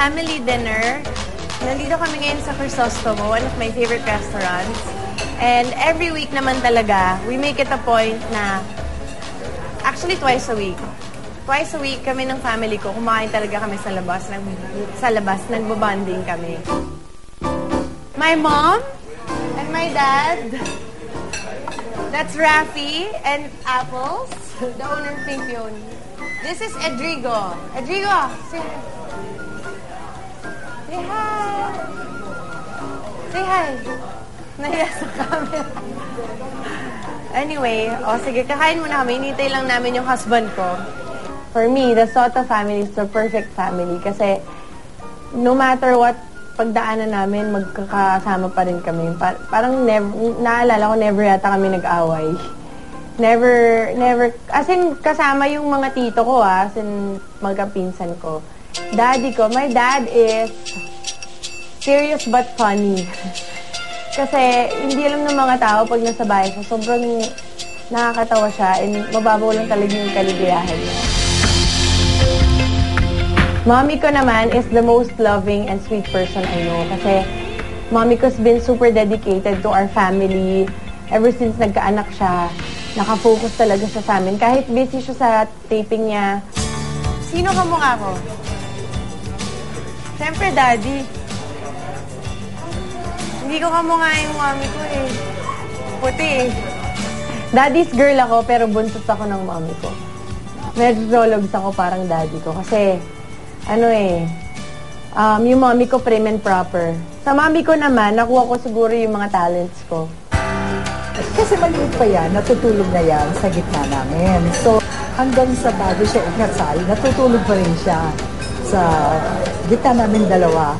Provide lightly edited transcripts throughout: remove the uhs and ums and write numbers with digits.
family dinner. Nandito kami ngayon sa Crisostomo, one of my favorite restaurants. And every week naman talaga, we make it a point na, actually twice a week. Twice a week kami ng family ko, kumakain talaga kami sa labas, nagbabonding kami. My mom and my dad, that's Rafi and Apples, the owner of Pink Peony. This is Edrigo. Edrigo, say hi. Say hi. Say hi. Nahiya sa camera. Anyway, sige, kakain muna kami. Hinintay lang namin yung husband ko. For me, the Soto family is the perfect family kasi no matter what pagdaanan namin, magkakasama pa rin kami. Parang naalala ko, never yata kami nag-away. Never, as in, kasama yung mga tito ko, as in, magkapinsan ko. Daddy ko, my dad is serious but funny. Kasi, hindi alam ng mga tao pag nasa bahay siya, sobrang nakakatawa siya and mababaw lang talaga yung kaligayahan niya. Mommy ko naman is the most loving and sweet person I know. Kasi, mommy ko's been super dedicated to our family. Ever since nagkaanak siya, nakafocus talaga siya sa amin. Kahit busy siya sa taping niya. Sino ka mukha ko? Siyempre, Daddy. Hindi ko kamukha yung mommy ko eh. Puti eh. Daddy's girl ako, pero buntot ako ng mommy ko. Medyo zologs ako parang daddy ko. Kasi, yung mommy ko prim and proper. Sa mommy ko naman, nakuha ko siguro yung mga talents ko. Kasi maliit pa yan, natutulog na yan sa gitna namin. So, hanggang sa bago siya ikasal, natutulog pa rin siya sa gitna namin dalawa.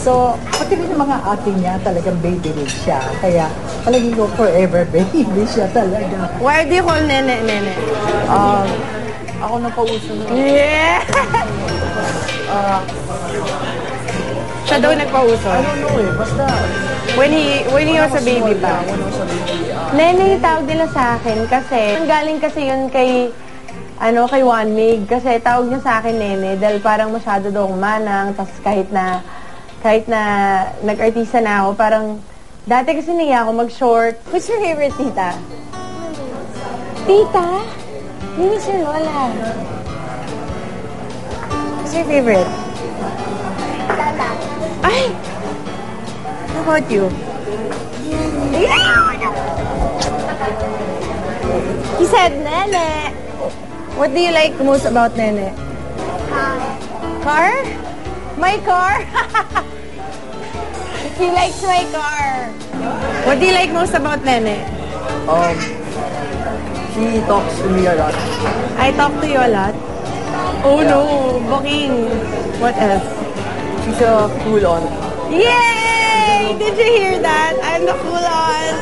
So, pati rin yung mga ating niya, talagang baby rin siya. Kaya, palaging ko forever baby siya talaga. Why do you call Nene, Nene? Ako nang pauso na. Yeah! Siya daw nagpauso. I don't know eh, basta... When he was a baby pa. Nene yung tawag nila sa akin kasi galing kasi yun kay Juan Mig. Kasi tawag niya sa akin Nene dahil parang masyado daw akong manang. Tapos kahit na nag-artista na ako, parang dati kasi niya ako mag-short. Who's your favorite tita? Tita? Mimi si Lola. Who's your favorite? Tata. Ay! How about you? He said, Nene. What do you like most about Nene? Car. Car? My car? He likes my car. What do you like most about Nene? She talks to me a lot. I talk to you a lot. Oh no, booking. What else? She's a cool on. Yay! Did you hear that? I'm the cool aunt.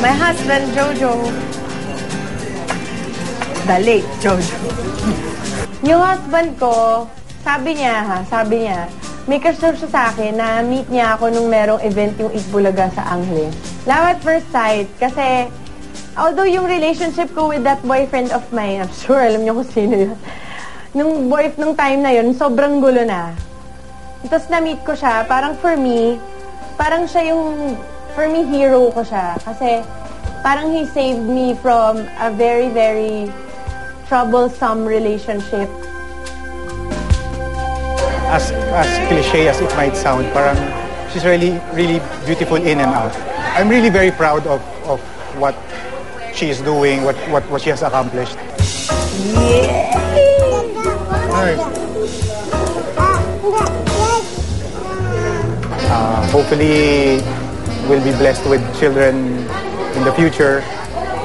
My husband, Jojo. The late Jojo. Yung husband ko, sabi niya, may crush siya sa akin na meet niya ako nung merong event yung Itbulaga sa Angeles. Love at first sight, kasi although yung relationship ko with that boyfriend of mine, I'm sure alam niyo kung sino yun. Nung time na yun, sobrang gulo na. Tapos na-meet ko siya, parang for me, parang siya yung, for me, hero ko siya. Kasi parang he saved me from a very, very troublesome relationship. As cliche as it might sound, parang she's really, really beautiful in and out. I'm really very proud of what she is doing, what she has accomplished. Yeah! Alright. Hopefully, we'll be blessed with children in the future.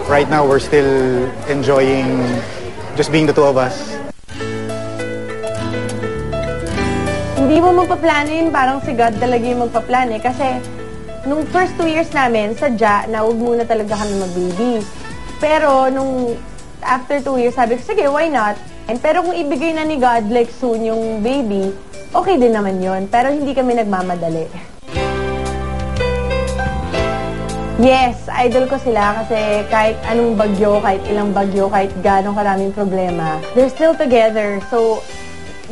Right now, we're still enjoying just being the two of us. Hindi mo magpaplano yun, parang si God talaga yung magpaplano eh. Kasi, nung first 2 years namin, sadya na huwag muna talaga kami mag-baby. Pero, nung after 2 years, sabi ko, sige, why not? Pero kung ibigay na ni God, like soon, yung baby, okay din naman yun. Pero hindi kami nagmamadali. Yes, idol ko sila kasi kahit anong bagyo, kahit ilang bagyo, kahit gano'ng karaming problema, they're still together. So,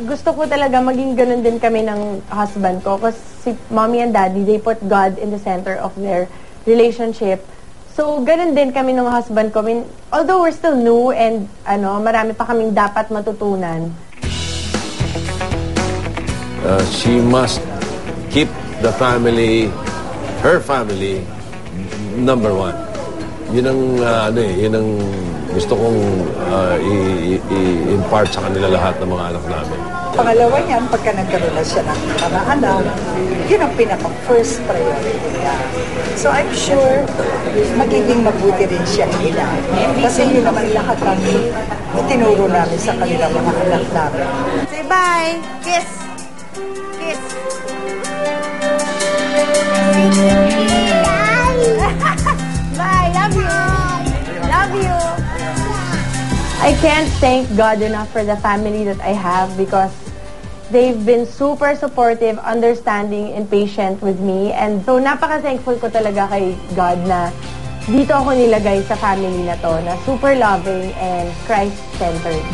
gusto ko talaga maging ganun din kami ng husband ko kasi si mommy and daddy, they put God in the center of their relationship. So, ganun din kami ng husband ko. I mean, although we're still new and marami pa kaming dapat matutunan. She must keep the family, her family, number one. Yun ang, yun ang gusto kong i-impart sa kanila lahat ng mga anak namin. Pangalawa niyan, pagka nagkaroon na siya ng mga anak, yun ang pinaka-first priority niya. So I'm sure magiging mabuti rin siya ina. Kasi yun naman lahat ang itinuro namin sa kanilang mga anak namin. Say bye! Kiss! Kiss! Bye! Love you! Love you! I can't thank God enough for the family that I have because they've been super supportive, understanding, and patient with me. And so, napaka-thankful ko talaga kay God na dito ako nilagay sa family na to, na super loving and Christ-centered.